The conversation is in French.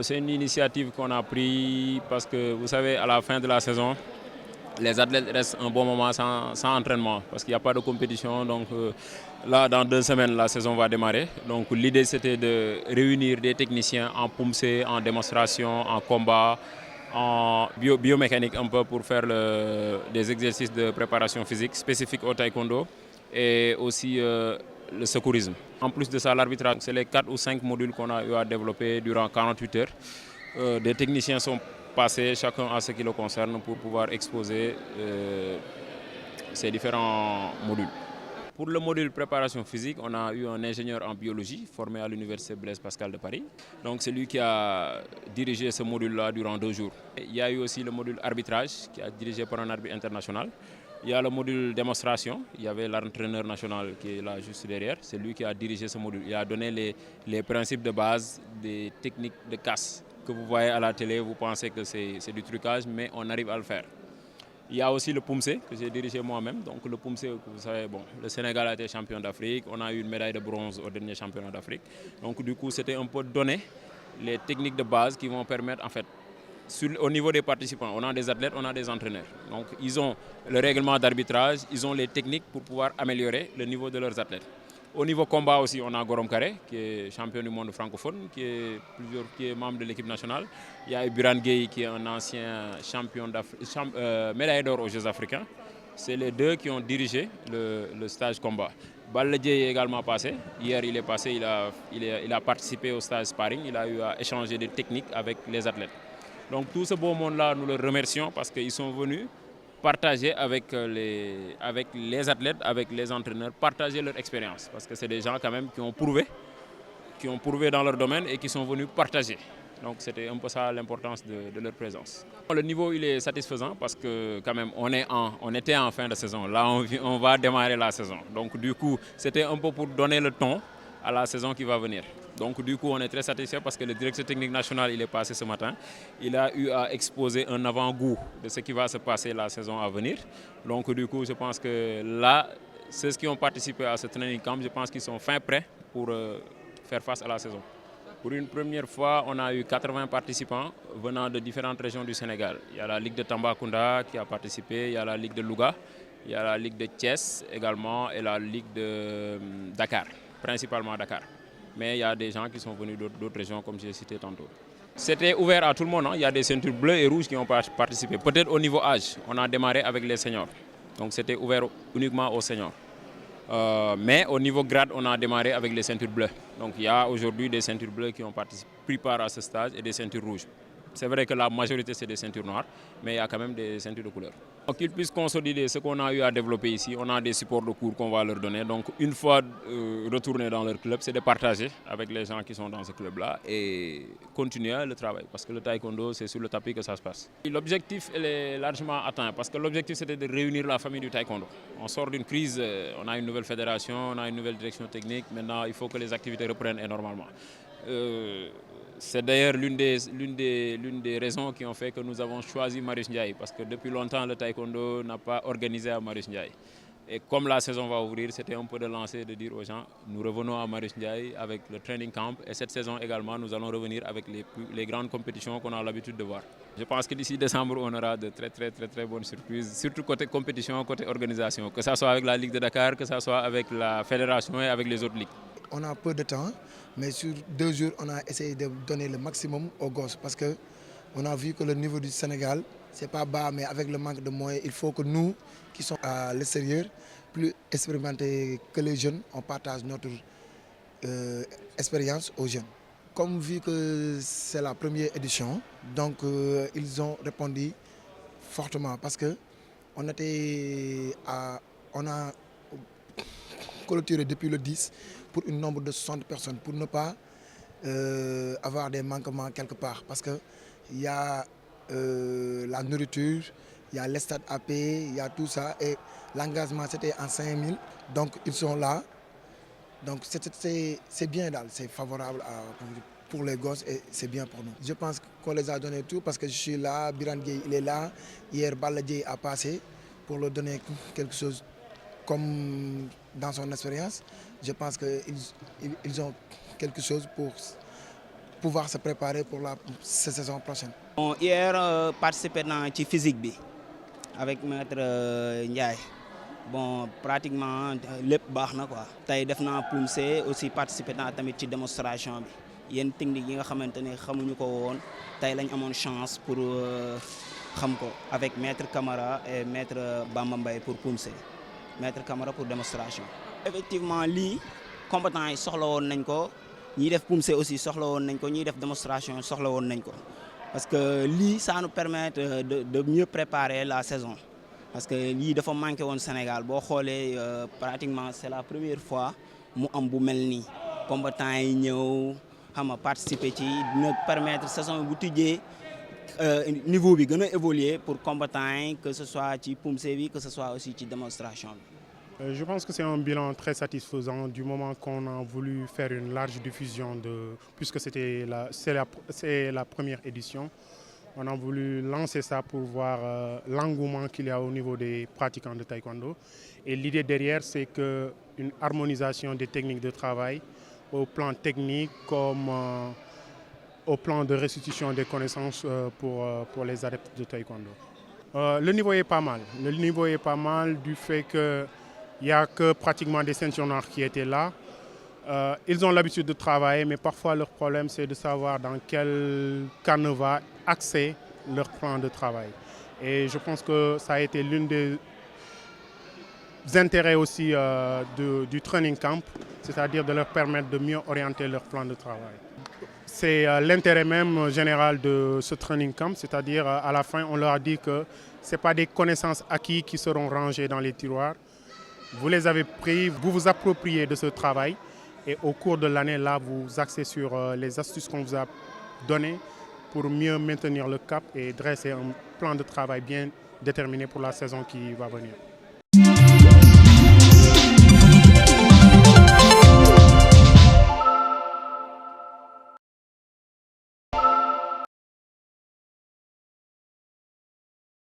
C'est une initiative qu'on a prise parce que, vous savez, à la fin de la saison, les athlètes restent un bon moment sans entraînement parce qu'il n'y a pas de compétition. Donc là, dans 2 semaines, la saison va démarrer. Donc l'idée, c'était de réunir des techniciens en PUMC, en démonstration, en combat, en biomécanique un peu pour faire des exercices de préparation physique spécifiques au taekwondo et aussi le secourisme. En plus de ça, l'arbitrage, c'est les 4 ou 5 modules qu'on a eu à développer durant 48 heures. Des techniciens sont passés, chacun à ce qui le concerne, pour pouvoir exposer ces différents modules. Pour le module préparation physique, on a eu un ingénieur en biologie formé à l'université Blaise Pascal de Paris. Donc c'est lui qui a dirigé ce module-là durant 2 jours. Il y a eu aussi le module arbitrage qui est dirigé par un arbitre international. Il y a le module démonstration, il y avait l'entraîneur national qui est là juste derrière, c'est lui qui a dirigé ce module. Il a donné les principes de base des techniques de casse que vous voyez à la télé, vous pensez que c'est du trucage, mais on arrive à le faire. Il y a aussi le PUMC que j'ai dirigé moi-même. Donc le PUMC, vous savez, bon, le Sénégal a été champion d'Afrique, on a eu une médaille de bronze au dernier championnat d'Afrique. Donc du coup, c'était un peu donner les techniques de base qui vont permettre, en fait, au niveau des participants, on a des athlètes, on a des entraîneurs. Donc ils ont le règlement d'arbitrage, ils ont les techniques pour pouvoir améliorer le niveau de leurs athlètes. Au niveau combat aussi, on a Gorom Kare, qui est champion du monde francophone, qui est membre de l'équipe nationale. Il y a Biran Gueye, qui est un ancien champion médaille d'or aux Jeux africains. C'est les deux qui ont dirigé le stage combat. Baladje est également passé. Hier, il est passé, il a participé au stage sparring. Il a eu à échanger des techniques avec les athlètes. Donc tout ce beau monde-là, nous le remercions parce qu'ils sont venus partager avec les athlètes, avec les entraîneurs, partager leur expérience. Parce que c'est des gens quand même qui ont prouvé dans leur domaine et qui sont venus partager. Donc c'était un peu ça l'importance de leur présence. Le niveau il est satisfaisant parce que quand même on était en fin de saison. Là on va démarrer la saison. Donc du coup c'était un peu pour donner le ton à la saison qui va venir. Donc du coup on est très satisfait parce que le directeur technique national il est passé ce matin. Il a eu à exposer un avant-goût de ce qui va se passer la saison à venir. Donc du coup je pense que là, ceux qui ont participé à ce training camp, je pense qu'ils sont fin prêts pour faire face à la saison. Pour une première fois, on a eu 80 participants venant de différentes régions du Sénégal. Il y a la Ligue de Tambacounda qui a participé, il y a la Ligue de Louga, il y a la Ligue de Thiès également et la Ligue de Dakar, principalement Dakar. Mais il y a des gens qui sont venus d'autres régions comme j'ai cité tantôt. C'était ouvert à tout le monde, hein. Il y a des ceintures bleues et rouges qui ont participé. Peut-être au niveau âge, on a démarré avec les seniors. Donc c'était ouvert uniquement aux seniors. Mais au niveau grade, on a démarré avec les ceintures bleues. Donc il y a aujourd'hui des ceintures bleues qui ont pris part à ce stage et des ceintures rouges. C'est vrai que la majorité c'est des ceintures noires, mais il y a quand même des ceintures de couleur. Pour qu'ils puissent consolider ce qu'on a eu à développer ici, on a des supports de cours qu'on va leur donner. Donc une fois retournés dans leur club, c'est de partager avec les gens qui sont dans ce club-là et continuer le travail. Parce que le taekwondo, c'est sur le tapis que ça se passe. L'objectif est largement atteint parce que l'objectif c'était de réunir la famille du taekwondo. On sort d'une crise, on a une nouvelle fédération, on a une nouvelle direction technique. Maintenant, il faut que les activités reprennent énormément. C'est d'ailleurs l'une des raisons qui ont fait que nous avons choisi Marius Ndiaye parce que depuis longtemps le taekwondo n'a pas organisé à Marius Ndiaye. Et comme la saison va ouvrir, c'était un peu de lancer, de dire aux gens, nous revenons à Marius Ndiaye avec le training camp et cette saison également nous allons revenir avec les grandes compétitions qu'on a l'habitude de voir. Je pense que d'ici décembre on aura de très bonnes surprises, surtout côté compétition, côté organisation, que ce soit avec la Ligue de Dakar, que ce soit avec la fédération et avec les autres ligues. On a peu de temps, mais sur 2 jours, on a essayé de donner le maximum aux gosses parce qu'on a vu que le niveau du Sénégal, c'est pas bas, mais avec le manque de moyens, il faut que nous, qui sommes à l'extérieur, plus expérimentés que les jeunes, on partage notre expérience aux jeunes. Comme vu que c'est la première édition, donc ils ont répondu fortement parce que on a clôturé depuis le 10 pour un nombre de 60 personnes pour ne pas avoir des manquements quelque part parce que il y a la nourriture, il y a les stades à payer, il y a tout ça et l'engagement c'était en 5000 donc ils sont là donc c'est bien c'est favorable pour les gosses et c'est bien pour nous. Je pense qu'on les a donné tout parce que je suis là, Biran Gueye il est là, hier Baladje a passé pour leur donner quelque chose comme dans son expérience. Je pense qu'ils ont quelque chose pouvoir se préparer pour la saison prochaine. Bon, hier, participé dans la physique avec Maître Ndiaye. Bon, pratiquement lépp baax na quoi. Tey def naa POUMC aussi participé naa tamit ci démonstration bi yenn technique yi nga xamante ne xamuñu ko woon tey lañ amoon chance pour xam ko avec Maître Camara et Maître Bamba Mbaye pour POUMC. Maître Camara pour démonstration. Effectivement lii combattants yi soxla woon nañ ko ñiy def POUMC aussi soxla woon nañ ko ñiy def démonstration soxla woon nañ ko parce que lii ça nous permet de mieux préparer la saison. Parce que lii dafa manqué woon Sénégal boo xoolee pratiquement c'est la première fois mu am bu mel nii combattants yi ñëw xam nga participer ci dina permettre saison bu tijjee niveau bi gën a évoluer pour combattants yi que ce soit ci POUMC bi que ce soit aussi ci démonstration bi. Je pense que c'est un bilan très satisfaisant du moment qu'on a voulu faire une large diffusion puisque c'est la première édition. On a voulu lancer ça pour voir l'engouement qu'il y a au niveau des pratiquants de taekwondo. Et l'idée derrière, c'est qu'une harmonisation des techniques de travail au plan technique comme au plan de restitution des connaissances pour les adeptes de taekwondo. Le niveau est pas mal. Le niveau est pas mal du fait qu'il n'y a que pratiquement des ceintures noires qui étaient là. Ils ont l'habitude de travailler, mais parfois leur problème c'est de savoir dans quel canevas axer leur plan de travail. Et je pense que ça a été l'une des intérêts aussi du training camp, c'est-à-dire de leur permettre de mieux orienter leur plan de travail. C'est l'intérêt même général de ce training camp, c'est-à-dire à la fin on leur a dit que ce n'est pas des connaissances acquises qui seront rangées dans les tiroirs. Vous les avez pris, vous vous appropriez de ce travail. Et au cours de l'année, là, vous axez sur les astuces qu'on vous a données pour mieux maintenir le cap et dresser un plan de travail bien déterminé pour la saison qui va venir.